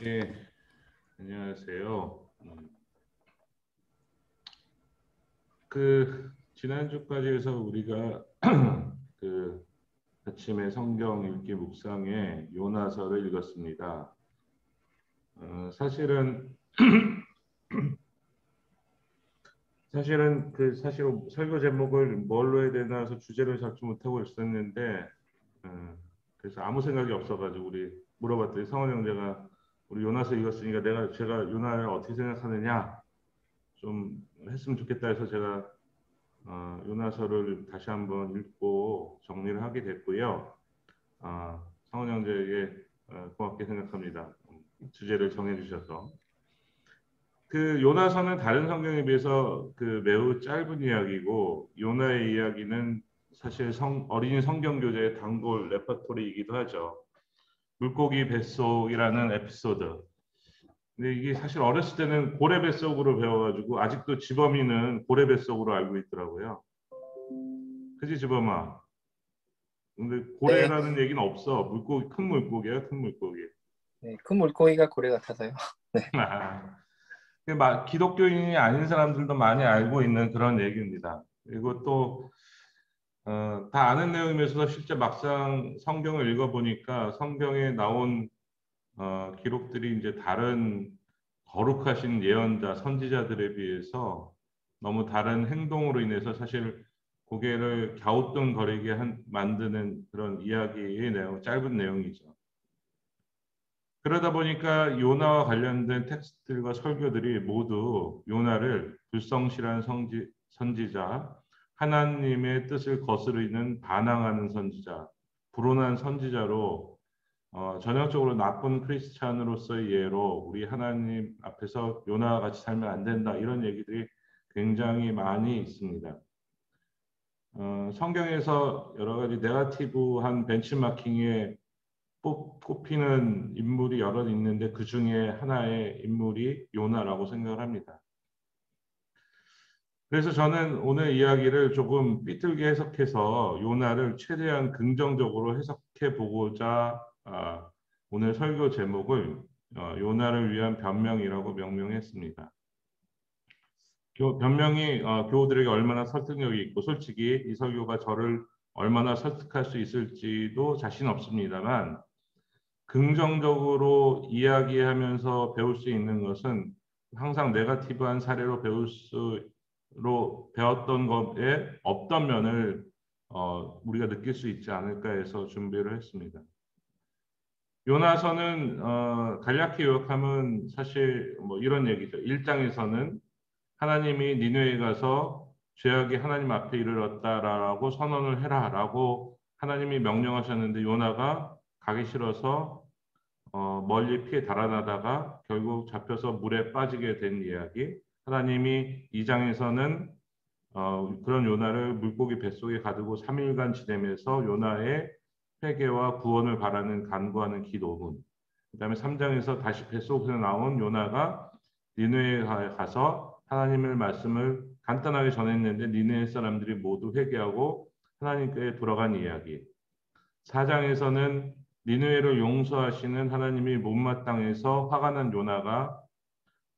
예, 안녕하세요. 지난주까지 해서 우리가 그 아침에 성경 읽기 묵상에 요나서를 읽었습니다. 사실 설교 제목을 뭘로 해야 되나 해서 주제를 잡지 못하고 있었는데, 그래서 아무 생각이 없어가지고 우리 물어봤더니 성원 형제가 우리 요나서 읽었으니까 제가 요나를 어떻게 생각하느냐 좀 했으면 좋겠다 해서 제가 요나서를 다시 한번 읽고 정리를 하게 됐고요. 성원 형제에게 고맙게 생각합니다. 주제를 정해주셔서. 요나서는 다른 성경에 비해서 매우 짧은 이야기고, 요나의 이야기는 사실 어린이 성경 교재의 단골 레퍼토리이기도 하죠. 물고기 뱃속이라는 에피소드. 근데 이게 사실 어렸을 때는 고래 뱃속으로 배워가지고 아직도 지범이는 고래 뱃속으로 알고 있더라고요. 그지 지범아? 근데 네, 고래라는 얘기는 없어. 큰 물고기야, 큰 물고기. 네, 큰 물고기가 고래 같아서요. 네, 기독교인이 아닌 사람들도 많이 알고 있는 그런 얘기입니다. 그리고 또, 다 아는 내용이면서 실제 막상 성경을 읽어보니까 성경에 나온 기록들이 이제 다른 거룩하신 예언자, 선지자들에 비해서 너무 다른 행동으로 인해서 사실 고개를 갸우뚱거리게 만드는 그런 이야기의 내용, 짧은 내용이죠. 그러다 보니까 요나와 관련된 텍스트들과 설교들이 모두 요나를 불성실한 선지자, 하나님의 뜻을 거스르는 반항하는 선지자, 불온한 선지자로 전형적으로 나쁜 크리스찬으로서의 예로 우리 하나님 앞에서 요나와 같이 살면 안 된다 이런 얘기들이 굉장히 많이 있습니다. 성경에서 여러 가지 네거티브한 벤치마킹에 꼽히는 인물이 여러 있는데 그 중에 하나의 인물이 요나라고 생각을 합니다. 그래서 저는 오늘 이야기를 조금 삐뚤게 해석해서 요나를 최대한 긍정적으로 해석해 보고자 오늘 설교 제목을 요나를 위한 변명이라고 명명했습니다. 변명이 교우들에게 얼마나 설득력이 있고 솔직히 이 설교가 저를 얼마나 설득할 수 있을지도 자신 없습니다만 긍정적으로 이야기하면서 배울 수 있는 것은 항상 네거티브한 사례로 배웠던 것에 없던 면을 우리가 느낄 수 있지 않을까 해서 준비를 했습니다. 요나서는 간략히 요약하면 사실 뭐 이런 얘기죠. 1장에서는 하나님이 니느웨에 가서 죄악이 하나님 앞에 이르렀다라고 선언을 해라라고 하나님이 명령하셨는데 요나가 가기 싫어서 멀리 피해 달아나다가 결국 잡혀서 물에 빠지게 된 이야기. 하나님이 2장에서는 그런 요나를 물고기 뱃속에 가두고 3일간 지내면서 요나의 회개와 구원을 바라는 간구하는 기도문. 그다음에 3장에서 다시 뱃속에서 나온 요나가 니느웨에 가서 하나님의 말씀을 간단하게 전했는데 니느웨 사람들이 모두 회개하고 하나님께 돌아간 이야기. 4장에서는 니느웨를 용서하시는 하나님이 못마땅해서 화가 난 요나가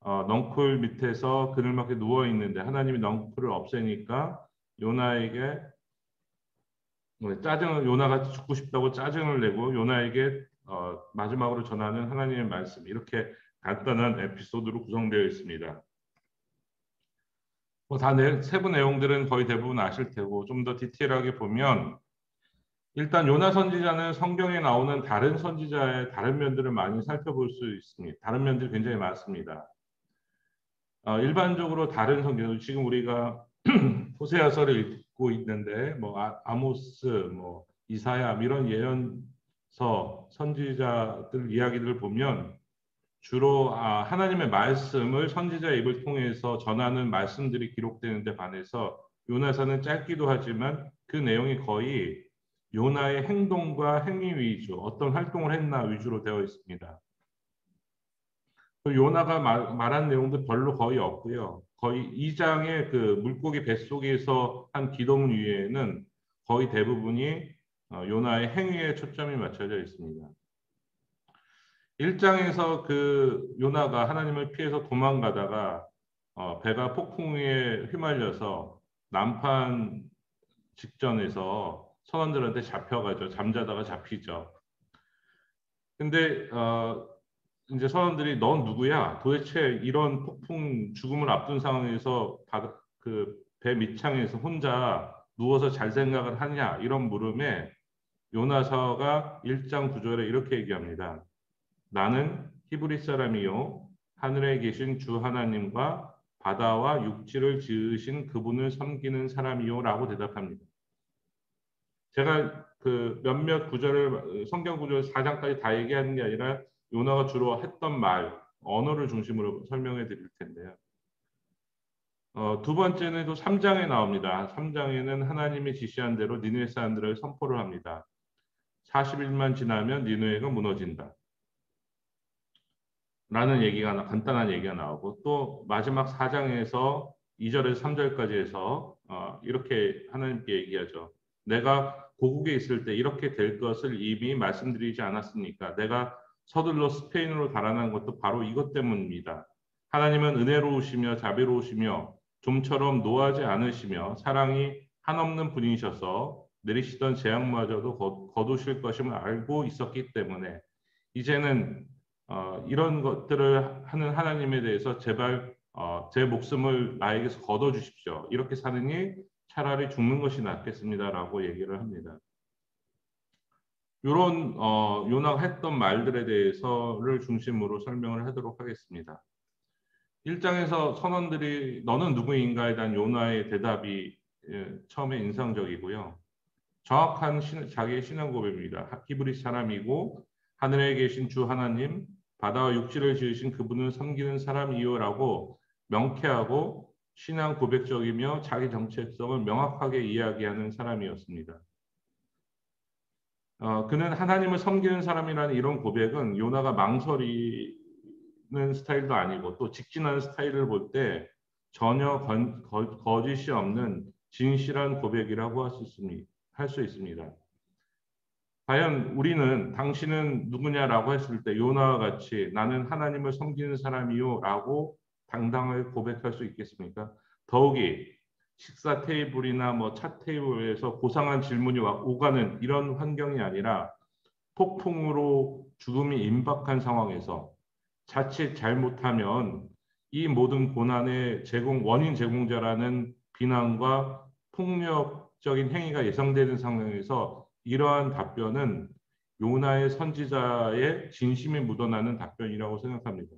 넝쿨 밑에서 그늘막에 누워 있는데 하나님이 넝쿨을 없애니까 요나에게 요나가 죽고 싶다고 짜증을 내고 요나에게 마지막으로 전하는 하나님의 말씀 이렇게 간단한 에피소드로 구성되어 있습니다. 세부 내용들은 거의 대부분 아실 테고 좀 더 디테일하게 보면 일단 요나 선지자는 성경에 나오는 다른 선지자의 다른 면들을 많이 살펴볼 수 있습니다. 다른 면들이 굉장히 많습니다. 일반적으로 다른 성경, 지금 우리가 호세아서를 읽고 있는데, 뭐 아모스, 뭐 이사야 이런 예언서 선지자들 이야기들을 보면 주로 하나님의 말씀을 선지자의 입을 통해서 전하는 말씀들이 기록되는 데 반해서 요나서는 짧기도 하지만 그 내용이 거의 요나의 행동과 행위 위주, 어떤 활동을 했나 위주로 되어 있습니다. 요나가 말한 내용도 별로 거의 없고요. 거의 2장의 그 물고기 뱃속에서 한 기도문 위에는 거의 대부분이 요나의 행위에 초점이 맞춰져 있습니다. 1장에서 그 요나가 하나님을 피해서 도망가다가 배가 폭풍에 휘말려서 남판 직전에서 선원들한테 잡혀가죠. 잠자다가 잡히죠. 근데 이제 선원들이 넌 누구야? 도대체 이런 폭풍 죽음을 앞둔 상황에서 그 배 밑창에서 혼자 누워서 잘 생각을 하냐? 이런 물음에 요나서가 1장 9절에 이렇게 얘기합니다. 나는 히브리 사람이요 하늘에 계신 주 하나님과 바다와 육지를 지으신 그분을 섬기는 사람이요라고 대답합니다. 제가 그 몇몇 구절을 성경 구절 4장까지 다 얘기하는 게 아니라 요나가 주로 했던 말, 언어를 중심으로 설명해 드릴 텐데요. 두 번째는 또 3장에 나옵니다. 3장에는 하나님이 지시한 대로 니느웨 사람들을 선포를 합니다. 40일만 지나면 니느웨가 무너진다. 라는 얘기가 간단한 얘기가 나오고 또 마지막 4장에서 2절에서 3절까지 해서 이렇게 하나님께 얘기하죠. 내가 고국에 있을 때 이렇게 될 것을 이미 말씀드리지 않았습니까? 내가 서둘러 스페인으로 달아난 것도 바로 이것 때문입니다. 하나님은 은혜로우시며 자비로우시며 좀처럼 노하지 않으시며 사랑이 한없는 분이셔서 내리시던 재앙마저도 거두실 것임을 알고 있었기 때문에 이제는 이런 것들을 하는 하나님에 대해서 제발 제 목숨을 나에게서 거둬 주십시오. 이렇게 사느니 차라리 죽는 것이 낫겠습니다라고 얘기를 합니다. 이런 요나가 했던 말들에 대해서를 중심으로 설명을 하도록 하겠습니다. 1장에서 선원들이 너는 누구인가에 대한 요나의 대답이 처음에 인상적이고요. 정확한 자기의 신앙 고백입니다. 히브리 사람이고 하늘에 계신 주 하나님, 바다와 육지를 지으신 그분을 섬기는 사람이요라고 명쾌하고 신앙 고백적이며 자기 정체성을 명확하게 이야기하는 사람이었습니다. 그는 하나님을 섬기는 사람이라는 이런 고백은 요나가 망설이는 스타일도 아니고 또 직진하는 스타일을 볼 때 전혀 거짓이 없는 진실한 고백이라고 할 수 있습니다. 과연 우리는 당신은 누구냐라고 했을 때 요나와 같이 나는 하나님을 섬기는 사람이요 라고 당당하게 고백할 수 있겠습니까? 더욱이 식사 테이블이나 뭐 차 테이블에서 고상한 질문이 오가는 이런 환경이 아니라 폭풍으로 죽음이 임박한 상황에서 자칫 잘못하면 이 모든 고난의 원인 제공자라는 비난과 폭력적인 행위가 예상되는 상황에서 이러한 답변은 요나의 선지자의 진심이 묻어나는 답변이라고 생각합니다.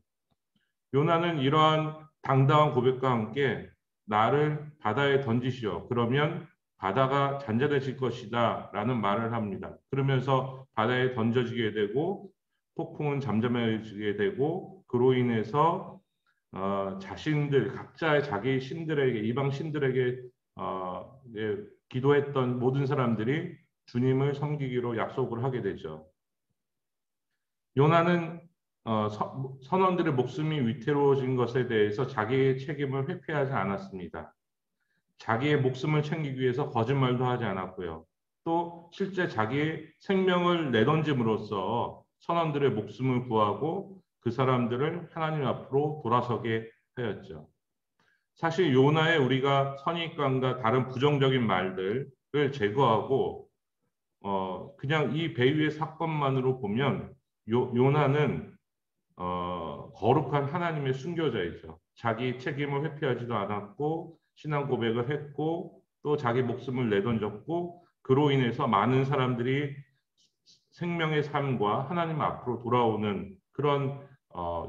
요나는 이러한 당당한 고백과 함께 나를 바다에 던지시오. 그러면 바다가 잔잔해질 것이다 라는 말을 합니다. 그러면서 바다에 던져지게 되고 폭풍은 잠잠해지게 되고 그로 인해서 자신들 각자의 자기 신들에게 이방 신들에게 기도했던 모든 사람들이 주님을 섬기기로 약속을 하게 되죠. 요나는 선원들의 목숨이 위태로워진 것에 대해서 자기의 책임을 회피하지 않았습니다. 자기의 목숨을 챙기기 위해서 거짓말도 하지 않았고요. 또 실제 자기의 생명을 내던짐으로써 선원들의 목숨을 구하고 그 사람들을 하나님 앞으로 돌아서게 하였죠. 사실 요나의 우리가 선입관과 다른 부정적인 말들을 제거하고 그냥 이 배위의 사건만으로 보면 요나는 거룩한 하나님의 순교자이죠. 자기 책임을 회피하지도 않았고 신앙 고백을 했고 또 자기 목숨을 내던졌고 그로 인해서 많은 사람들이 생명의 삶과 하나님 앞으로 돌아오는 그런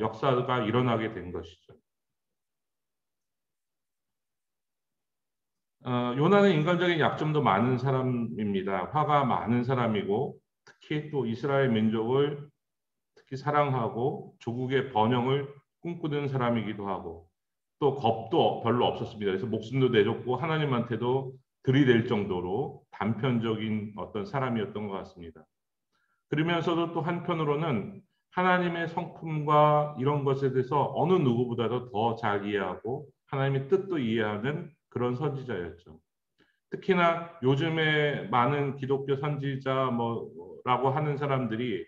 역사가 일어나게 된 것이죠. 요나는 인간적인 약점도 많은 사람입니다. 화가 많은 사람이고 특히 또 이스라엘 민족을 특히 사랑하고 조국의 번영을 꿈꾸는 사람이기도 하고 또 겁도 별로 없었습니다. 그래서 목숨도 내줬고 하나님한테도 들이댈 정도로 단편적인 어떤 사람이었던 것 같습니다. 그러면서도 또 한편으로는 하나님의 성품과 이런 것에 대해서 어느 누구보다도 더 잘 이해하고 하나님의 뜻도 이해하는 그런 선지자였죠. 특히나 요즘에 많은 기독교 선지자 뭐라고 하는 사람들이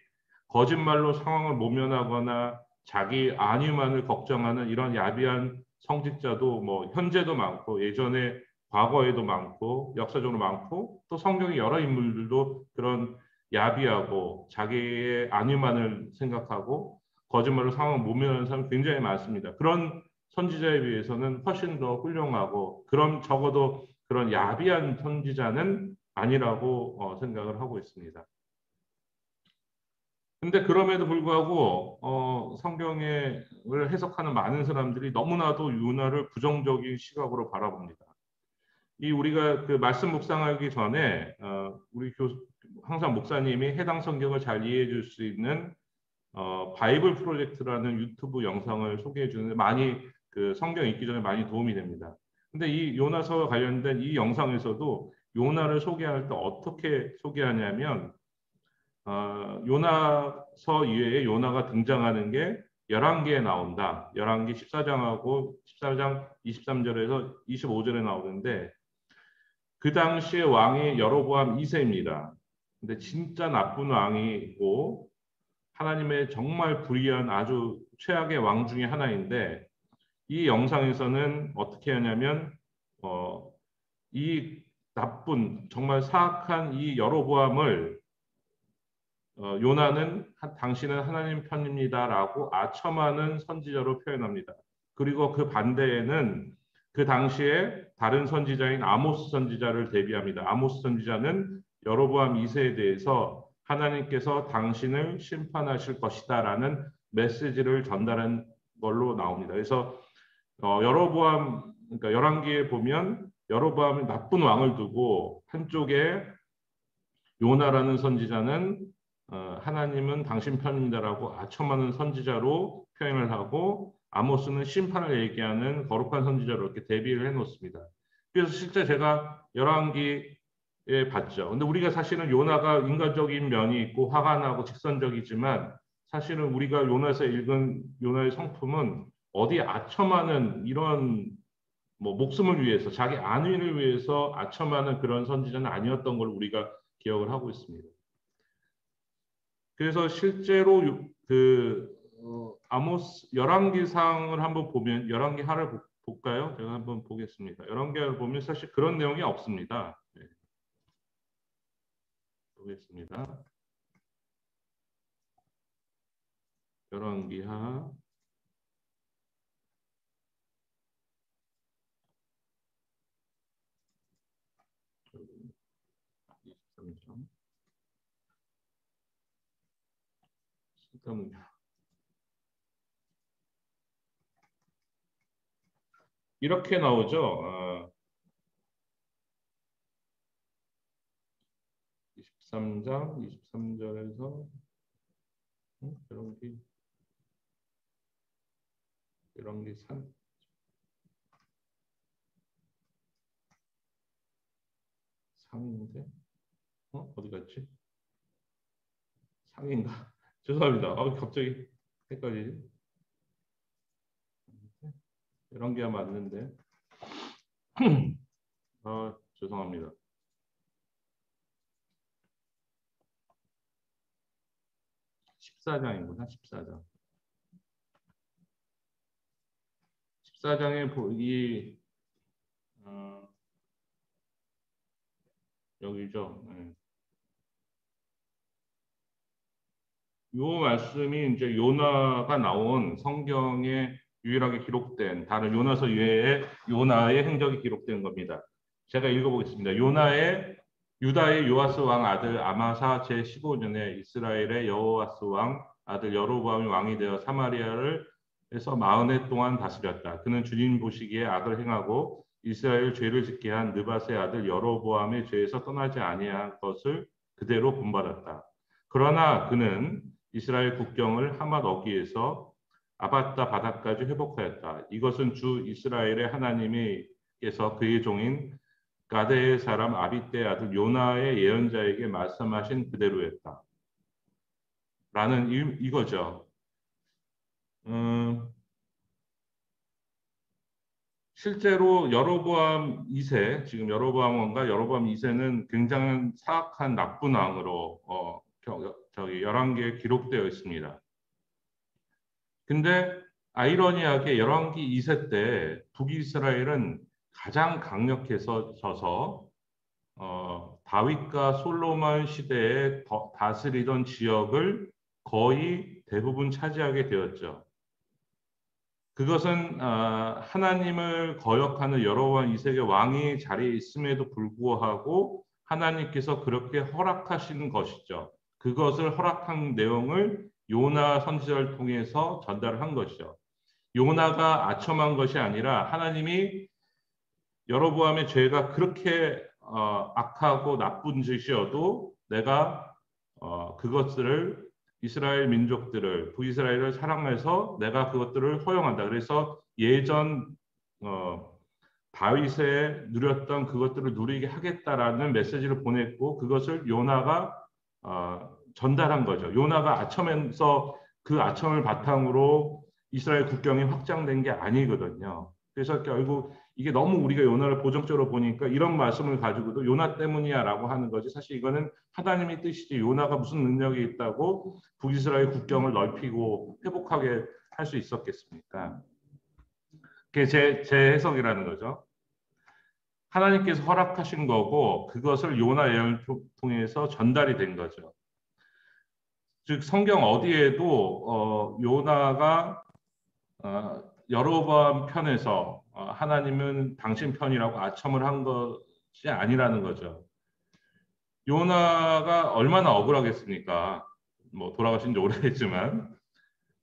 거짓말로 상황을 모면하거나 자기 안위만을 걱정하는 이런 야비한 성직자도 뭐 현재도 많고 예전에 과거에도 많고 역사적으로 많고 또 성경의 여러 인물들도 그런 야비하고 자기의 안위만을 생각하고 거짓말로 상황을 모면하는 사람이 굉장히 많습니다. 그런 선지자에 비해서는 훨씬 더 훌륭하고 그럼 적어도 그런 야비한 선지자는 아니라고 생각을 하고 있습니다. 근데 그럼에도 불구하고 성경을 해석하는 많은 사람들이 너무나도 요나를 부정적인 시각으로 바라봅니다. 이 우리가 그 말씀 묵상하기 전에 우리 항상 목사님이 해당 성경을 잘 이해해 줄 수 있는 바이블 프로젝트라는 유튜브 영상을 소개해 주는데 많이 그 성경 읽기 전에 많이 도움이 됩니다. 근데 이 요나서와 관련된 이 영상에서도 요나를 소개할 때 어떻게 소개하냐면 요나서 이외에 요나가 등장하는 게 11개에 나온다. 11개 14장하고 14장 23절에서 25절에 나오는데 그 당시에 왕이 여로보암 2세입니다. 근데 진짜 나쁜 왕이고 하나님의 정말 불의한 아주 최악의 왕 중에 하나인데 이 영상에서는 어떻게 하냐면 이 나쁜 정말 사악한 이 여로보암을 요나는 당신은 하나님 편입니다라고 아첨하는 선지자로 표현합니다. 그리고 그 반대에는 그 당시에 다른 선지자인 아모스 선지자를 대비합니다. 아모스 선지자는 여로보암 2세에 대해서 하나님께서 당신을 심판하실 것이다라는 메시지를 전달한 걸로 나옵니다. 그래서 여로보암 그러니까 열왕기에 보면 여로보암이 나쁜 왕을 두고 한쪽에 요나라는 선지자는 하나님은 당신 편입니다라고 아첨하는 선지자로 표현을 하고 아모스는 심판을 얘기하는 거룩한 선지자로 이렇게 대비를 해놓습니다. 그래서 실제 제가 열왕기에 봤죠. 근데 우리가 사실은 요나가 인간적인 면이 있고 화가 나고 직선적이지만 사실은 우리가 요나에서 읽은 요나의 성품은 어디 아첨하는 이런 뭐 목숨을 위해서 자기 안위를 위해서 아첨하는 그런 선지자는 아니었던 걸 우리가 기억을 하고 있습니다. 그래서 실제로 그 아모스 열왕기상을 한번 보면 열왕기하를 볼까요? 제가 한번 보겠습니다. 열왕기하를 보면 사실 그런 내용이 없습니다. 네. 보겠습니다. 열왕기하 23장 잠깐만요. 이렇게 나오죠. 23장 23절에서 열왕기 상인데 어디 갔지? 상인가? 죄송합니다. 갑자기 헷갈리지? 열왕기하 맞는데 죄송합니다. 14장이구나. 14장. 14장에 이 여기죠. 네. 요 말씀이 이제 요나가 나온 성경에 유일하게 기록된 다른 요나서 외에 요나의 행적이 기록된 겁니다. 제가 읽어보겠습니다. 유다의 요아스 왕 아들 아마사 제15년에 이스라엘의 여호와스 왕 아들 여로보암이 왕이 되어 사마리아를 해서 40해 동안 다스렸다. 그는 주님 보시기에 악을 행하고 이스라엘 죄를 짓게 한 느밧의 아들 여로보암의 죄에서 떠나지 아니한 것을 그대로 본받았다. 그러나 그는 이스라엘 국경을 하맛 어귀에서 아바타 바다까지 회복하였다. 이것은 주 이스라엘의 하나님께서 그의 종인 가데의 사람 아비떼의 아들 요나의 예언자에게 말씀하신 그대로였다. 라는 이거죠. 실제로 여로보암 2세, 지금 여로보암 왕과 여로보암 2세는 굉장히 사악한 나쁜 왕으로 열왕기에 기록되어 있습니다. 근데 아이러니하게 열왕기 2세 때 북이스라엘은 가장 강력해져서 다윗과 솔로몬 시대에 다스리던 지역을 거의 대부분 차지하게 되었죠. 그것은 하나님을 거역하는 여로보암 2세의 왕이 자리에 있음에도 불구하고 하나님께서 그렇게 허락하신 것이죠. 그것을 허락한 내용을 요나 선지자를 통해서 전달한 것이죠. 요나가 아첨한 것이 아니라 하나님이 여로보암의 죄가 그렇게 악하고 나쁜 짓이어도 내가 그것들을 이스라엘 민족들을 북이스라엘을 사랑해서 내가 그것들을 허용한다. 그래서 예전 다윗에 누렸던 그것들을 누리게 하겠다라는 메시지를 보냈고 그것을 요나가 전달한 거죠. 요나가 아첨해서 그 아첨을 바탕으로 이스라엘 국경이 확장된 게 아니거든요. 그래서 결국 이게 너무 우리가 요나를 보정적으로 보니까 이런 말씀을 가지고도 요나 때문이야라고 하는 거지. 사실 이거는 하나님의 뜻이지 요나가 무슨 능력이 있다고 북이스라엘 국경을 넓히고 회복하게 할 수 있었겠습니까? 그게 제 해석이라는 거죠. 하나님께서 허락하신 거고 그것을 요나 예언을 통해서 전달이 된 거죠. 즉 성경 어디에도 요나가 여로보암 편에서 하나님은 당신 편이라고 아첨을 한 것이 아니라는 거죠. 요나가 얼마나 억울하겠습니까? 뭐 돌아가신 지 오래됐지만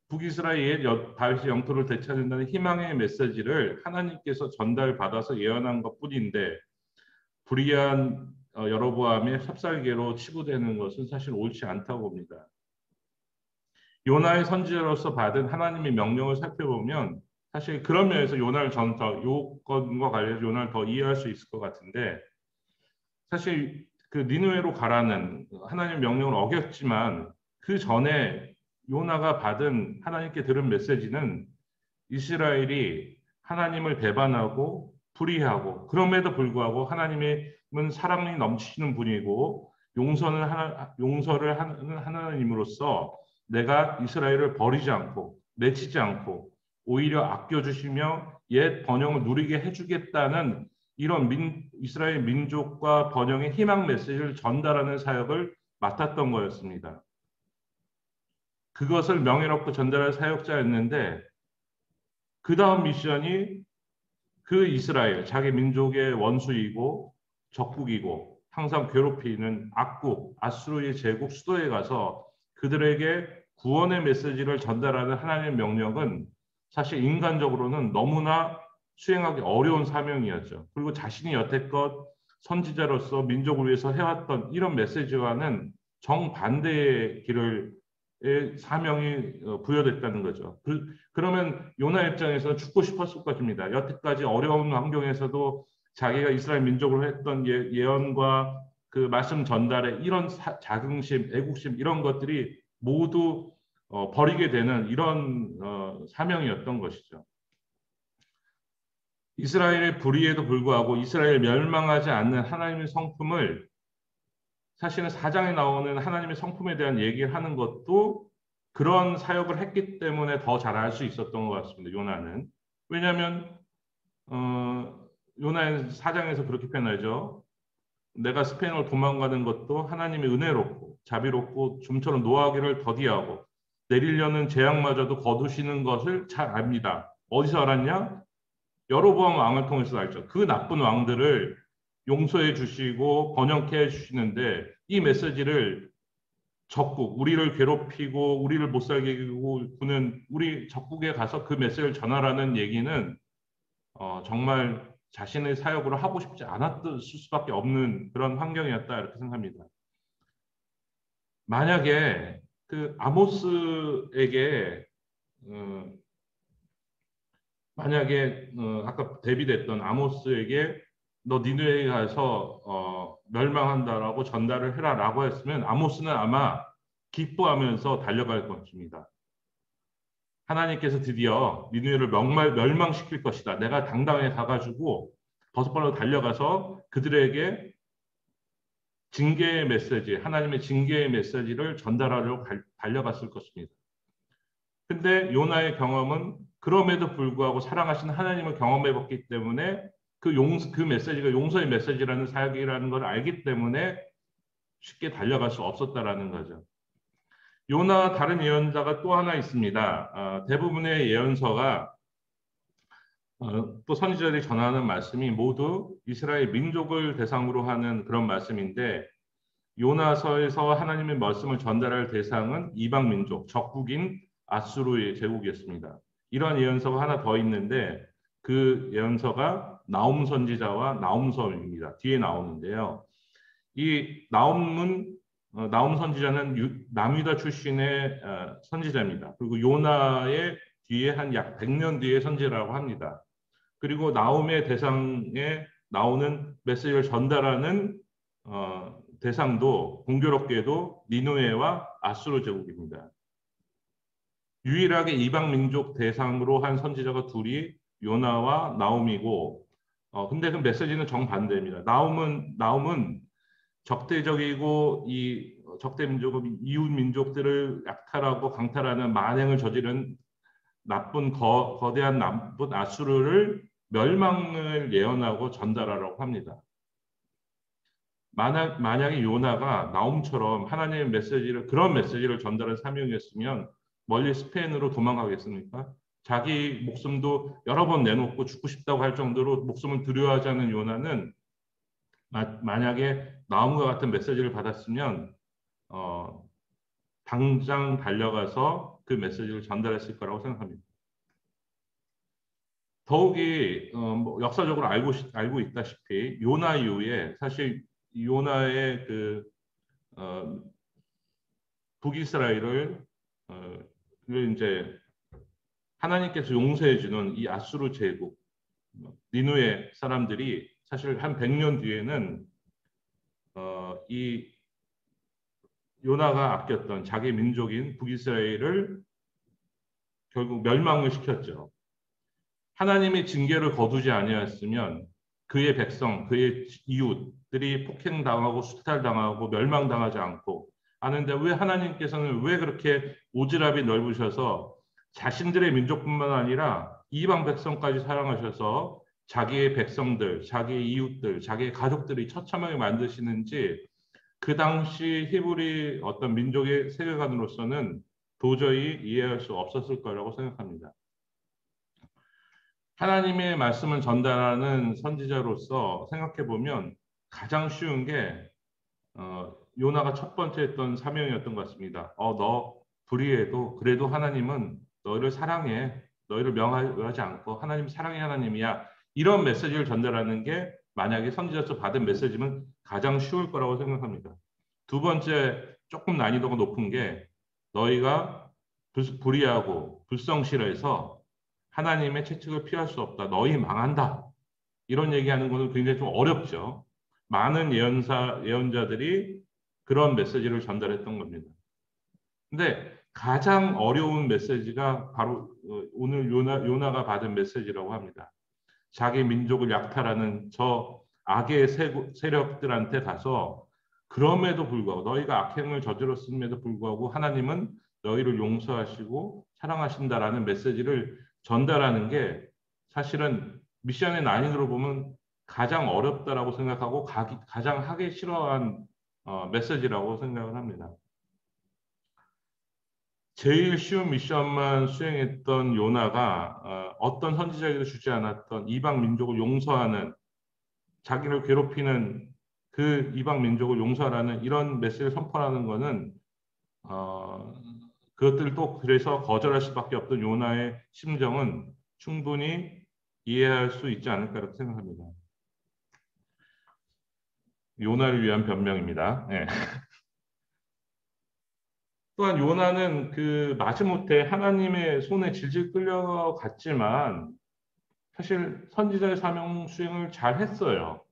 북이스라엘 다윗의 영토를 되찾는다는 희망의 메시지를 하나님께서 전달받아서 예언한 것뿐인데 불의한 여로보암의 삽살개로 치부되는 것은 사실 옳지 않다고 봅니다. 요나의 선지자로서 받은 하나님의 명령을 살펴보면 사실 그런 면에서 요나를 저는 더 요건과 관련해서 요나를 더 이해할 수 있을 것 같은데 사실 그 니느웨로 가라는 하나님의 명령을 어겼지만 그 전에 요나가 받은 하나님께 들은 메시지는 이스라엘이 하나님을 배반하고 불의하고 그럼에도 불구하고 하나님은 사랑이 넘치시는 분이고 용서를 하는 하나님으로서 내가 이스라엘을 버리지 않고 내치지 않고 오히려 아껴주시며 옛 번영을 누리게 해주겠다는 이런 이스라엘 민족과 번영의 희망 메시지를 전달하는 사역을 맡았던 거였습니다. 그것을 명예롭고 전달할 사역자였는데 그 다음 미션이 그 이스라엘, 자기 민족의 원수이고 적국이고 항상 괴롭히는 악국, 아수르의 제국 수도에 가서 그들에게 구원의 메시지를 전달하는 하나님의 명령은 사실 인간적으로는 너무나 수행하기 어려운 사명이었죠. 그리고 자신이 여태껏 선지자로서 민족을 위해서 해왔던 이런 메시지와는 정반대의 길을 사명이 부여됐다는 거죠. 그러면 요나 입장에서는 죽고 싶었을 것입니다. 여태까지 어려운 환경에서도 자기가 이스라엘 민족으로 했던 예언과 그 말씀 전달에 이런 자긍심, 애국심 이런 것들이 모두 버리게 되는 이런 사명이었던 것이죠. 이스라엘의 불의에도 불구하고 이스라엘 멸망하지 않는 하나님의 성품을 사실은 4장에 나오는 하나님의 성품에 대한 얘기를 하는 것도 그런 사역을 했기 때문에 더 잘할 수 있었던 것 같습니다. 요나는. 왜냐하면 요나의 4장에서 그렇게 표현하죠. 내가 스페인으로 도망가는 것도 하나님의 은혜롭고 자비롭고 좀처럼 노하기를 더디하고 내리려는 재앙마저도 거두시는 것을 잘 압니다. 어디서 알았냐? 여로보암 왕을 통해서 알죠. 그 나쁜 왕들을 용서해 주시고 번영케 해 주시는데 이 메시지를 적국, 우리를 괴롭히고 우리를 못 살게 구는 우리 적국에 가서 그 메시지를 전하라는 얘기는 정말 자신의 사역으로 하고 싶지 않았을 수밖에 없는 그런 환경이었다 이렇게 생각합니다. 만약에 그 아모스에게 만약에 아까 대비됐던 아모스에게 너 니느웨에 가서 멸망한다라고 전달을 해라라고 했으면 아모스는 아마 기뻐하면서 달려갈 것입니다. 하나님께서 드디어 니느웨를 멸망시킬 것이다. 내가 당당하게 가가지고 버섯벌로 달려가서 그들에게 징계의 메시지, 하나님의 징계의 메시지를 전달하려고 달려갔을 것입니다. 근데 요나의 경험은 그럼에도 불구하고 사랑하시는 하나님을 경험해 봤기 때문에 그 메시지가 용서의 메시지라는 사역이라는 걸 알기 때문에 쉽게 달려갈 수 없었다라는 거죠. 요나 다른 예언자가 또 하나 있습니다. 대부분의 예언서가 또 선지자들이 전하는 말씀이 모두 이스라엘 민족을 대상으로 하는 그런 말씀인데 요나서에서 하나님의 말씀을 전달할 대상은 이방 민족, 적국인 아수르의 제국이었습니다. 이런 예언서가 하나 더 있는데 그 예언서가 나움 선지자와 나움서입니다. 뒤에 나오는데요. 이 나움 선지자는 남유다 출신의 선지자입니다. 그리고 요나의 뒤에 한 약 100년 뒤의 선지라고 합니다. 그리고 나움의 대상에 나오는 메시지를 전달하는 대상도 공교롭게도 니누에와 아수르 제국입니다. 유일하게 이방 민족 대상으로 한 선지자가 둘이 요나와 나움이고, 근데 그 메시지는 정반대입니다. 나움은 적대적이고 이 적대 민족은 이웃 민족들을 약탈하고 강탈하는 만행을 저지른 거대한 나쁜 아수르를 멸망을 예언하고 전달하라고 합니다. 만약에 요나가 나움처럼 하나님의 그런 메시지를 전달한 사명이었으면 멀리 스페인으로 도망가겠습니까? 자기 목숨도 여러 번 내놓고 죽고 싶다고 할 정도로 목숨을 두려워하지 않는 요나는 만약에 나움과 같은 메시지를 받았으면 당장 달려가서 그 메시지를 전달했을 거라고 생각합니다. 더욱이 뭐 역사적으로 알고 있다시피 요나 이후에 사실 요나의 북이스라엘을 이제 하나님께서 용서해 주는 이 아수르 제국 니누의 사람들이 사실 한 100년 뒤에는 이 요나가 아꼈던 자기 민족인 북이스라엘을 결국 멸망을 시켰죠. 하나님의 징계를 거두지 아니하였으면 그의 백성, 그의 이웃들이 폭행당하고 수탈당하고 멸망당하지 않고 하는데 왜 하나님께서는 왜 그렇게 오지랖이 넓으셔서 자신들의 민족뿐만 아니라 이방 백성까지 사랑하셔서 자기의 백성들, 자기의 이웃들, 자기의 가족들이 처참하게 만드시는지 그 당시 히브리 어떤 민족의 세계관으로서는 도저히 이해할 수 없었을 거라고 생각합니다. 하나님의 말씀을 전달하는 선지자로서 생각해 보면 가장 쉬운 게 요나가 첫 번째 했던 사명이었던 것 같습니다. 너 불의해도 그래도 하나님은 너희를 사랑해. 너희를 명하지 않고 하나님 사랑의 하나님이야. 이런 메시지를 전달하는 게 만약에 선지자로서 받은 메시지면 가장 쉬울 거라고 생각합니다. 두 번째 조금 난이도가 높은 게 너희가 불의하고 불성실해서 하나님의 채찍을 피할 수 없다. 너희 망한다. 이런 얘기하는 것은 굉장히 좀 어렵죠. 많은 예언자들이 그런 메시지를 전달했던 겁니다. 근데 가장 어려운 메시지가 바로 오늘 요나가 받은 메시지라고 합니다. 자기 민족을 약탈하는 저 악의 세력들한테 가서 그럼에도 불구하고 너희가 악행을 저질렀음에도 불구하고 하나님은 너희를 용서하시고 사랑하신다라는 메시지를 전달하는 게 사실은 미션의 난이도로 보면 가장 어렵다라고 생각하고 가장 하기 싫어한 메시지라고 생각을 합니다. 제일 쉬운 미션만 수행했던 요나가 어떤 선지자에게도 주지 않았던 이방 민족을 용서하는 자기를 괴롭히는 그 이방 민족을 용서하라는 이런 메시지를 선포하는 것은 그것들도 그래서 거절할 수밖에 없던 요나의 심정은 충분히 이해할 수 있지 않을까라고 생각합니다. 요나를 위한 변명입니다. 네. 또한 요나는 그 마지못해 하나님의 손에 질질 끌려갔지만 사실 선지자의 사명 수행을 잘 했어요.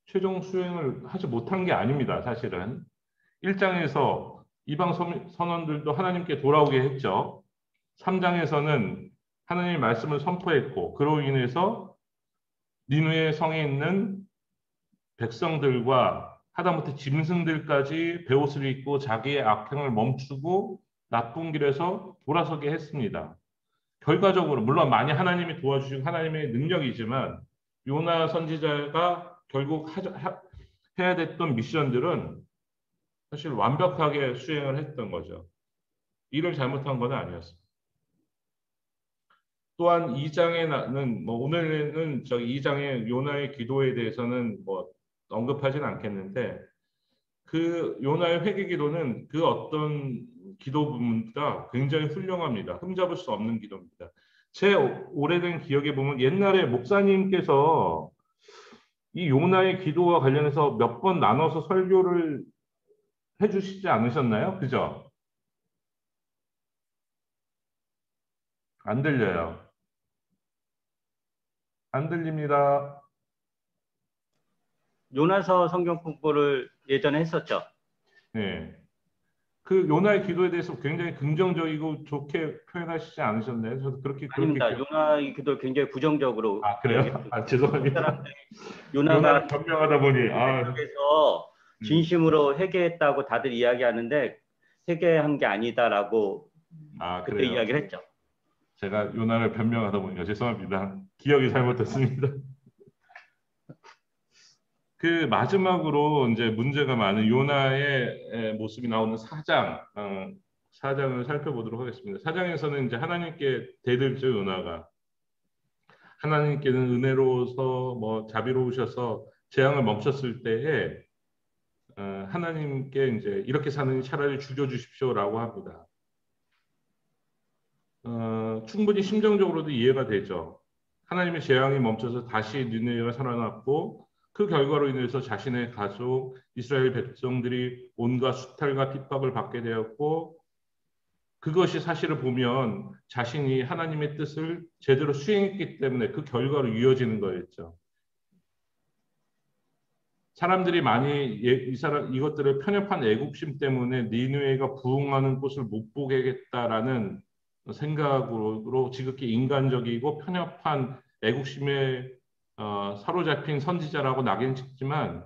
최종 수행을 하지 못한 게 아닙니다. 사실은 1장에서 이방 선원들도 하나님께 돌아오게 했죠. 3장에서는 하나님의 말씀을 선포했고 그로 인해서 니누의 성에 있는 백성들과 하다못해 짐승들까지 베옷을 입고 자기의 악행을 멈추고 나쁜 길에서 돌아서게 했습니다. 결과적으로 물론 많이 하나님이 도와주시고 하나님의 능력이지만 요나 선지자가 결국 해야 됐던 미션들은 사실 완벽하게 수행을 했던 거죠. 일을 잘못한 건 아니었어요. 또한 2장에는 뭐 오늘은 저 2장의 요나의 기도에 대해서는 뭐 언급하진 않겠는데 그 요나의 회개 기도는 그 어떤 기도 부분보다 굉장히 훌륭합니다. 흠잡을 수 없는 기도입니다. 제 오래된 기억에 보면 옛날에 목사님께서 이 요나의 기도와 관련해서 몇 번 나눠서 설교를 해주시지 않으셨나요? 그죠? 안 들려요. 안 들립니다. 요나서 성경 공부를 예전에 했었죠. 네. 그 요나의 기도에 대해서 굉장히 긍정적이고 좋게 표현하시지 않으셨나요? 저도 그렇게 아닙니다. 요나의 기도를 굉장히 부정적으로 아, 그래요? 아, 죄송합니다. 사람들이 요나를 요나가 변명하다 보니 그래서 진심으로 회개했다고 다들 이야기하는데 회개한 게 아니다라고 그때 그래요? 이야기를 했죠. 제가 요나를 변명하다 보니까 죄송합니다. 기억이 잘못됐습니다. 그 마지막으로 이제 문제가 많은 요나의 모습이 나오는 4장, 4장을 살펴보도록 하겠습니다. 4장에서는 이제 하나님께 대들죠, 요나가. 하나님께는 은혜로워서 뭐 자비로우셔서 재앙을 멈췄을 때에 하나님께 이제 이렇게 사느니 차라리 죽여주십시오라고 합니다. 충분히 심정적으로도 이해가 되죠. 하나님의 재앙이 멈춰서 다시 니느웨가 살아났고 그 결과로 인해서 자신의 가족 이스라엘 백성들이 온갖 수탈과 핍박을 받게 되었고 그것이 사실을 보면 자신이 하나님의 뜻을 제대로 수행했기 때문에 그 결과로 이어지는 거였죠. 사람들이 많이 이것들을 편협한 애국심 때문에 니느웨가 부흥하는 곳을 못 보겠다라는 생각으로 지극히 인간적이고 편협한 애국심에 사로잡힌 선지자라고 낙인 찍지만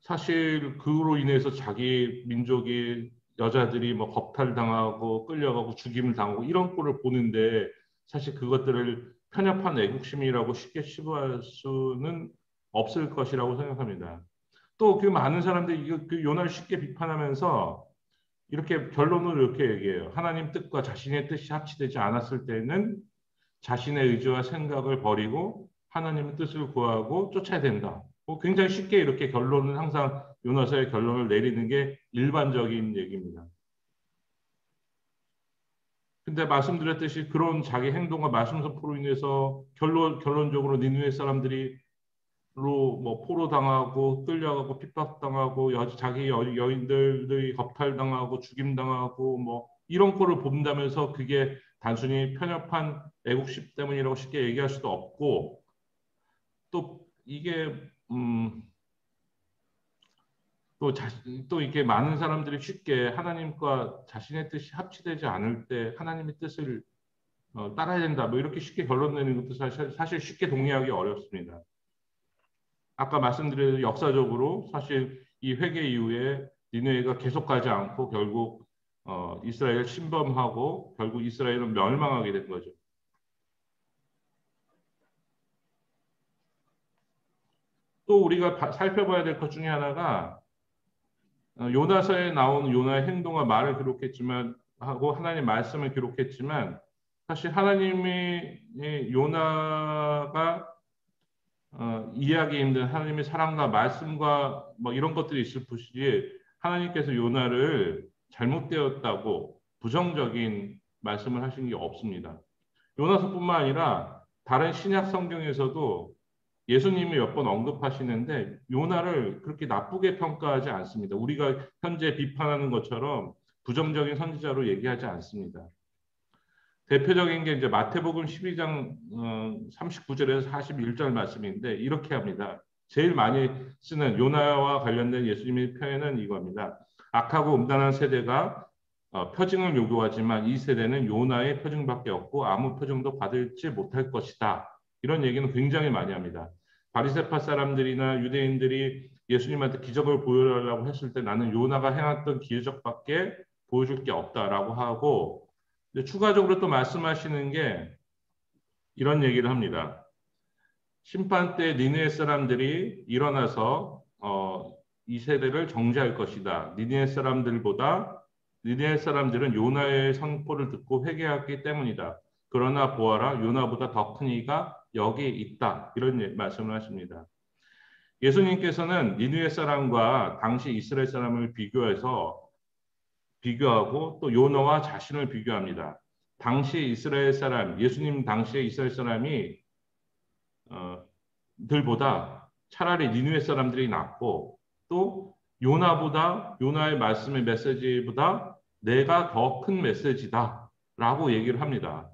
사실 그로 인해서 자기 민족이 여자들이 뭐 겁탈당하고 끌려가고 죽임을 당하고 이런 꼴을 보는데 사실 그것들을 편협한 애국심이라고 쉽게 치부할 수는 없을 것이라고 생각합니다. 또 그 많은 사람들이 그 요나를 쉽게 비판하면서 이렇게 결론을 이렇게 얘기해요. 하나님 뜻과 자신의 뜻이 합치되지 않았을 때는 자신의 의지와 생각을 버리고 하나님의 뜻을 구하고 쫓아야 된다. 굉장히 쉽게 이렇게 결론은 항상 요나서의 결론을 내리는 게 일반적인 얘기입니다. 근데 말씀드렸듯이 그런 자기 행동과 말씀 선포로 인해서 결론적으로 니느웨 사람들이 뭐 포로 당하고 끌려가고 핍박당하고 자기 여인들이 겁탈당하고 죽임당하고 뭐 이런 꼴을 본다면서 그게 단순히 편협한 애국심 때문이라고 쉽게 얘기할 수도 없고 또 이게 또 이게 많은 사람들이 쉽게 하나님과 자신의 뜻이 합치되지 않을 때 하나님의 뜻을 따라야 된다 뭐 이렇게 쉽게 결론 내는 것도 사실 쉽게 동의하기 어렵습니다. 아까 말씀드린 역사적으로 사실 이 회개 이후에 니느웨가 계속 가지 않고 결국 이스라엘을 침범하고 결국 이스라엘은 멸망하게 된 거죠. 또 우리가 살펴봐야 될 것 중에 하나가 요나서에 나오는 요나의 행동과 말을 기록했지만 하고 하나님 말씀을 기록했지만 사실 하나님이 요나가 이해하기 힘든 하나님의 사랑과 말씀과 뭐 이런 것들이 있을 뿐이지 하나님께서 요나를 잘못되었다고 부정적인 말씀을 하신 게 없습니다. 요나서뿐만 아니라 다른 신약 성경에서도 예수님이 몇 번 언급하시는데 요나를 그렇게 나쁘게 평가하지 않습니다. 우리가 현재 비판하는 것처럼 부정적인 선지자로 얘기하지 않습니다. 대표적인 게 이제 마태복음 12장 39절에서 41절 말씀인데 이렇게 합니다. 제일 많이 쓰는 요나와 관련된 예수님의 표현은 이겁니다. 악하고 음란한 세대가 표징을 요구하지만 이 세대는 요나의 표징밖에 없고 아무 표징도 받을지 못할 것이다. 이런 얘기는 굉장히 많이 합니다. 바리새파 사람들이나 유대인들이 예수님한테 기적을 보여달라고 했을 때 나는 요나가 행했던 기적밖에 보여줄 게 없다라고 하고, 추가적으로 또 말씀하시는 게 이런 얘기를 합니다. 심판 때 니느웨 사람들이 일어나서 이 세대를 정죄할 것이다. 니느웨 사람들은 요나의 선포를 듣고 회개했기 때문이다. 그러나 보아라, 요나보다 더 큰 이가 여기 있다. 이런 말씀을 하십니다. 예수님께서는 니느웨 사람과 당시 이스라엘 사람을 비교하고 또 요나와 자신을 비교합니다. 당시 이스라엘 사람, 예수님 당시의 이스라엘 사람이 들보다 차라리 니느웨 사람들이 낫고, 또 요나의 말씀의 메시지보다 내가 더 큰 메시지다라고 얘기를 합니다.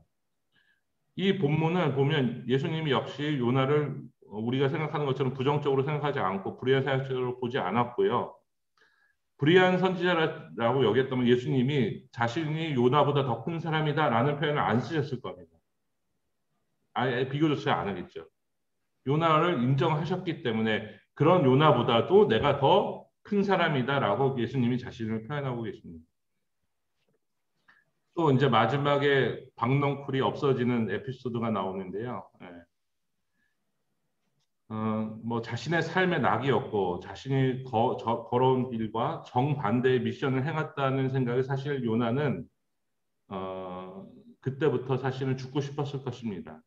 이 본문을 보면 예수님이 역시 요나를 우리가 생각하는 것처럼 부정적으로 생각하지 않고 불의한 사역자로 보지 않았고요. 불의한 선지자라고 여겼다면 예수님이 자신이 요나보다 더 큰 사람이다라는 표현을 안 쓰셨을 겁니다. 아예 비교조차 안 하겠죠. 요나를 인정하셨기 때문에 그런 요나보다도 내가 더 큰 사람이다라고 예수님이 자신을 표현하고 계십니다. 또 이제 마지막에 박넝쿨이 없어지는 에피소드가 나오는데요. 뭐 자신의 삶의 낙이었고 자신이 걸어온 길과 정반대의 미션을 행했다는 생각에 사실 요나는 그때부터 사실은 죽고 싶었을 것입니다.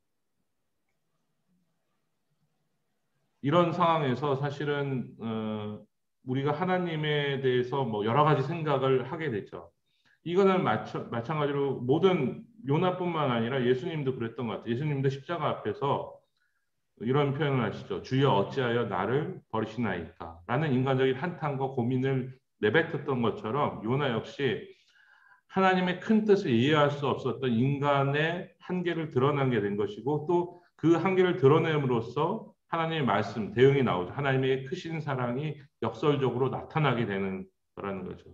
이런 상황에서 사실은 우리가 하나님에 대해서 뭐 여러 가지 생각을 하게 되죠. 이거는 마찬가지로 모든 요나뿐만 아니라 예수님도 그랬던 것 같아요. 예수님도 십자가 앞에서 이런 표현을 하시죠. 주여 어찌하여 나를 버리시나이까? 라는 인간적인 한탄과 고민을 내뱉었던 것처럼 요나 역시 하나님의 큰 뜻을 이해할 수 없었던 인간의 한계를 드러나게 된 것이고, 또 그 한계를 드러냄으로써 하나님의 말씀, 대응이 나오죠. 하나님의 크신 사랑이 역설적으로 나타나게 되는 거라는 거죠.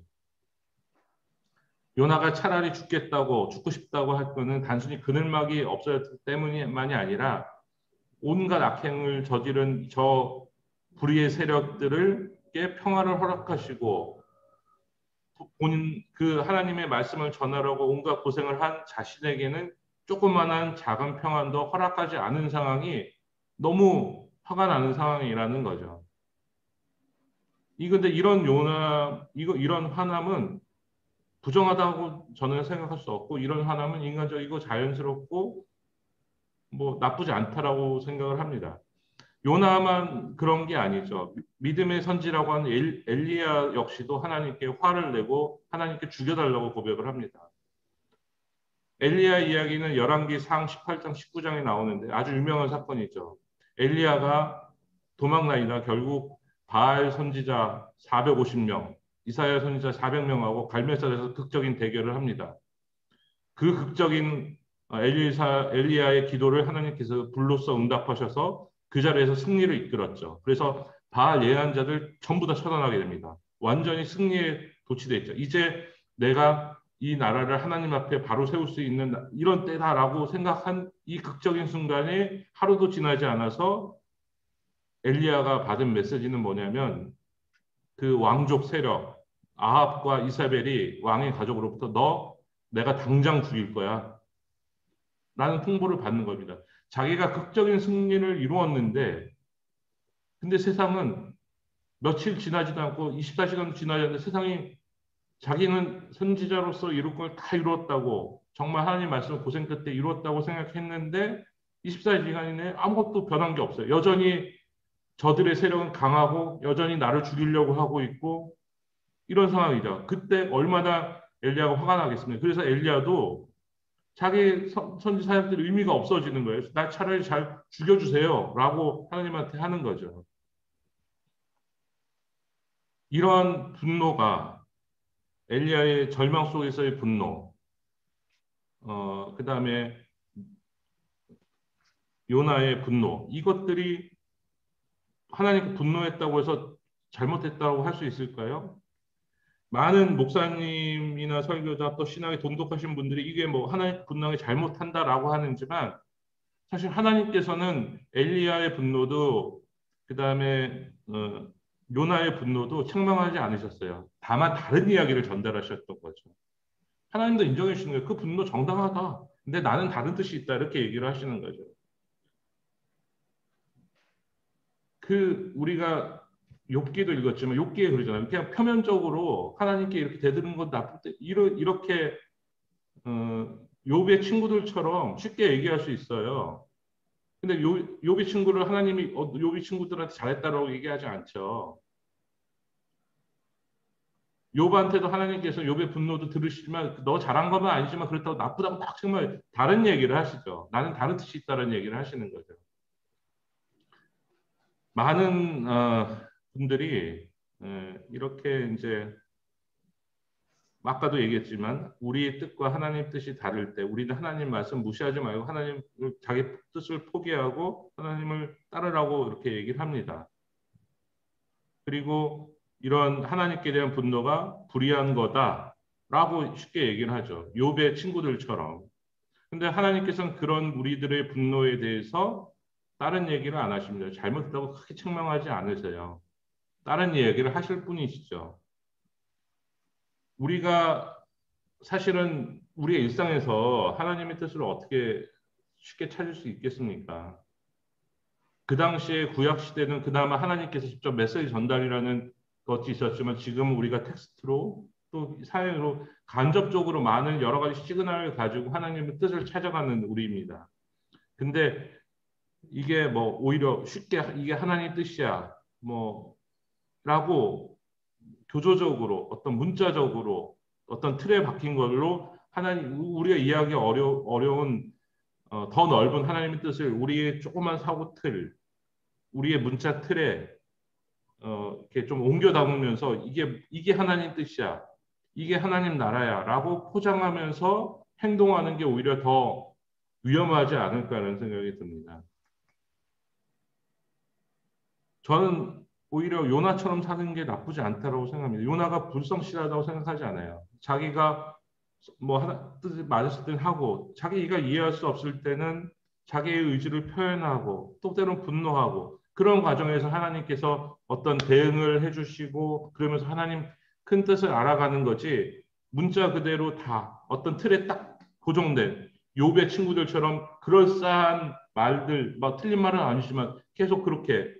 요나가 차라리 죽고 싶다고 할 거는 단순히 그늘막이 없어졌기 때문만이 아니라 온갖 악행을 저지른 저 불의의 세력들에게 평화를 허락하시고 본인 그 하나님의 말씀을 전하려고 온갖 고생을 한 자신에게는 조그만한 작은 평안도 허락하지 않은 상황이 너무 화가 나는 상황이라는 거죠. 근데 이런 이런 화남은 부정하다고 저는 생각할 수 없고, 이런 화남은 인간적이고 자연스럽고 뭐 나쁘지 않다라고 생각을 합니다. 요나만 그런 게 아니죠. 믿음의 선지라고 하는 엘리야 역시도 하나님께 화를 내고 하나님께 죽여달라고 고백을 합니다. 엘리야 이야기는 열왕기상 18장 19장에 나오는데 아주 유명한 사건이죠. 엘리야가 도망다니다 결국 바알 선지자 450명, 이사야 선지자 400명하고 갈멜산에서 극적인 대결을 합니다. 그 극적인 엘리야의 기도를 하나님께서 불로써 응답하셔서 그 자리에서 승리를 이끌었죠. 그래서 바알 예언자들 전부 다 처단하게 됩니다. 완전히 승리에 도취돼 있죠. 이제 내가 이 나라를 하나님 앞에 바로 세울 수 있는 이런 때다라고 생각한 이 극적인 순간에 하루도 지나지 않아서 엘리야가 받은 메시지는 뭐냐면, 그 왕족 세력 아합과 이사벨이 왕의 가족으로부터 내가 당장 죽일 거야 라는 통보를 받는 겁니다. 자기가 극적인 승리를 이루었는데, 근데 세상은 며칠 지나지도 않고 24시간도 지나지 않는데 세상이 자기는 선지자로서 이룰 걸 다 이루었다고, 정말 하나님 말씀을 고생 끝에 이루었다고 생각했는데 24시간 이내에 아무것도 변한 게 없어요. 여전히 저들의 세력은 강하고 여전히 나를 죽이려고 하고 있고, 이런 상황이죠. 그때 얼마나 엘리야가 화가 나겠습니까? 그래서 엘리야도 자기 선지 사역들의 의미가 없어지는 거예요. 나 차라리 잘 죽여주세요 라고 하나님한테 하는 거죠. 이러한 분노가, 엘리야의 절망 속에서의 분노, 그 다음에 요나의 분노, 이것들이 하나님께 분노했다고 해서 잘못했다고 할 수 있을까요? 많은 목사님이나 설교자 또 신앙에 돈독하신 분들이 이게 뭐 하나님 분노에 잘못한다라고 하는지만, 사실 하나님께서는 엘리야의 분노도 그다음에 요나의 분노도 책망하지 않으셨어요. 다만 다른 이야기를 전달하셨던 거죠. 하나님도 인정해 주시는 거예요. 그 분노 정당하다. 근데 나는 다른 뜻이 있다. 이렇게 얘기를 하시는 거죠. 우리가 욥기도 읽었지만 욥기에 그러잖아요. 그냥 표면적으로 하나님께 이렇게 대드는 건 나쁠 때 이렇게 욥의 친구들처럼 쉽게 얘기할 수 있어요. 근데 욥의 친구를 하나님이 욥의 친구들한테 잘했다라고 얘기하지 않죠. 욥한테도 하나님께서 욥의 분노도 들으시지만 너 잘한 건 아니지만 그렇다고 나쁘다고 막 정말 다른 얘기를 하시죠. 나는 다른 뜻이 있다는 얘기를 하시는 거죠. 많은 분들이 이렇게 이제 아까도 얘기했지만 우리의 뜻과 하나님 뜻이 다를 때 우리는 하나님 말씀 무시하지 말고 하나님 자기 뜻을 포기하고 하나님을 따르라고 이렇게 얘기를 합니다. 그리고 이런 하나님께 대한 분노가 불의한 거다라고 쉽게 얘기를 하죠. 욥의 친구들처럼. 근데 하나님께서는 그런 우리들의 분노에 대해서 다른 얘기를 안 하십니다. 잘못했다고 크게 책망하지 않으세요. 다른 얘기를 하실 뿐이시죠. 우리가 사실은 우리의 일상에서 하나님의 뜻을 어떻게 쉽게 찾을 수 있겠습니까? 그 당시에 구약 시대는 그나마 하나님께서 직접 메시지 전달이라는 것이 있었지만 지금 우리가 텍스트로 또 사연으로 간접적으로 많은 여러 가지 시그널을 가지고 하나님의 뜻을 찾아가는 우리입니다. 근데 이게 뭐 오히려 쉽게 이게 하나님 뜻이야 뭐 라고 교조적으로 어떤 문자적으로 어떤 틀에 박힌 걸로 하나님 우리가 이해하기 어려운 더 넓은 하나님의 뜻을 우리의 조그만 사고 틀 우리의 문자 틀에 이렇게 좀 옮겨 담으면서 이게 하나님 뜻이야 이게 하나님 나라야라고 포장하면서 행동하는 게 오히려 더 위험하지 않을까라는 생각이 듭니다. 저는 오히려 요나처럼 사는 게 나쁘지 않다고 생각합니다. 요나가 불성실하다고 생각하지 않아요. 자기가 뭐 하나 뜻이 맞았을 때는 하고 자기가 이해할 수 없을 때는 자기의 의지를 표현하고 또 때로는 분노하고 그런 과정에서 하나님께서 어떤 대응을 해주시고 그러면서 하나님 큰 뜻을 알아가는 거지 문자 그대로 다 어떤 틀에 딱 고정된 욥의 친구들처럼 그럴싸한 말들 막 틀린 말은 아니지만 계속 그렇게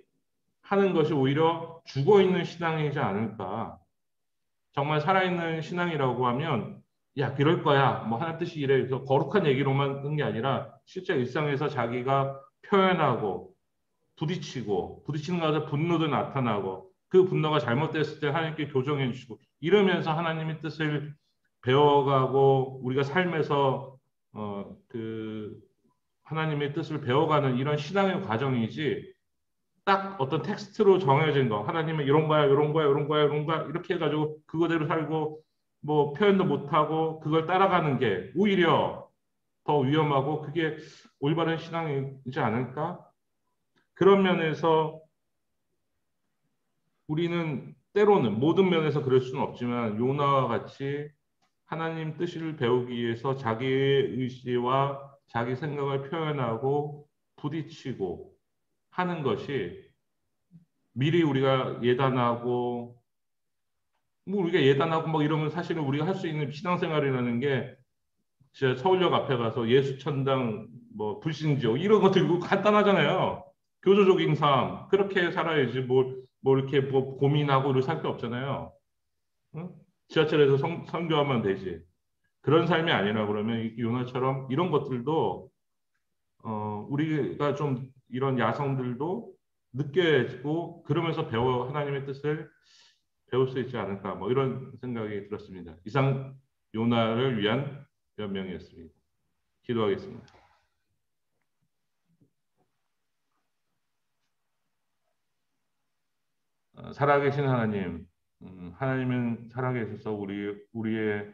하는 것이 오히려 죽어있는 신앙이지 않을까. 정말 살아있는 신앙이라고 하면 야 그럴 거야 뭐 하나님 뜻이 이래 그래서 거룩한 얘기로만 하는 게 아니라 실제 일상에서 자기가 표현하고 부딪히는 것에 분노도 나타나고 그 분노가 잘못됐을 때 하나님께 교정해 주시고 이러면서 하나님의 뜻을 배워가고 우리가 삶에서 그 하나님의 뜻을 배워가는 이런 신앙의 과정이지 딱 어떤 텍스트로 정해진 거 하나님은 이런 거야 이런 거야 이런 거야 이런 거야 이렇게 해가지고 그거대로 살고 뭐 표현도 못하고 그걸 따라가는 게 오히려 더 위험하고 그게 올바른 신앙이지 않을까? 그런 면에서 우리는 때로는 모든 면에서 그럴 수는 없지만 요나와 같이 하나님 뜻을 배우기 위해서 자기의 의지와 자기 생각을 표현하고 부딪히고 하는 것이 미리 우리가 예단하고 뭐 우리가 예단하고 뭐 이러면 사실은 우리가 할 수 있는 신앙생활이라는 게 진짜 서울역 앞에 가서 예수천당 뭐 불신지옥 이런 거 들고 간단하잖아요. 교조적인 삶 그렇게 살아야지 뭐 이렇게 뭐 고민하고 이럴 살 게 없잖아요. 응? 지하철에서 선교하면 되지. 그런 삶이 아니라 그러면 요나처럼 이런 것들도 우리가 좀 이런 야성들도 느껴지고 그러면서 하나님의 뜻을 배울 수 있지 않을까 뭐 이런 생각이 들었습니다. 이상 요나를 위한 변명이었습니다. 기도하겠습니다. 살아계신 하나님, 하나님은 살아계셔서 우리의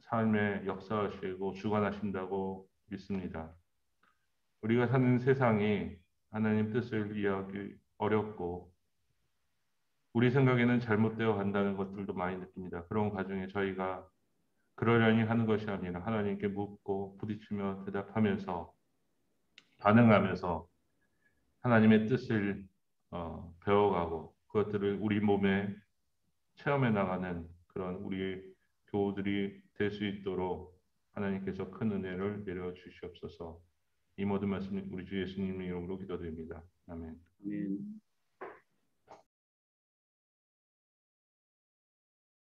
삶에 역사하시고 주관하신다고 믿습니다. 우리가 사는 세상이 하나님 뜻을 이해하기 어렵고 우리 생각에는 잘못되어 간다는 것들도 많이 느낍니다. 그런 과정에 저희가 그러려니 하는 것이 아니라 하나님께 묻고 부딪히며 대답하면서 반응하면서 하나님의 뜻을 배워가고 그것들을 우리 몸에 체험해 나가는 그런 우리 교우들이 될 수 있도록 하나님께서 큰 은혜를 내려 주시옵소서. 이 모든 말씀 우리 주 예수님의 이름으로 기도드립니다. 아멘. 아멘.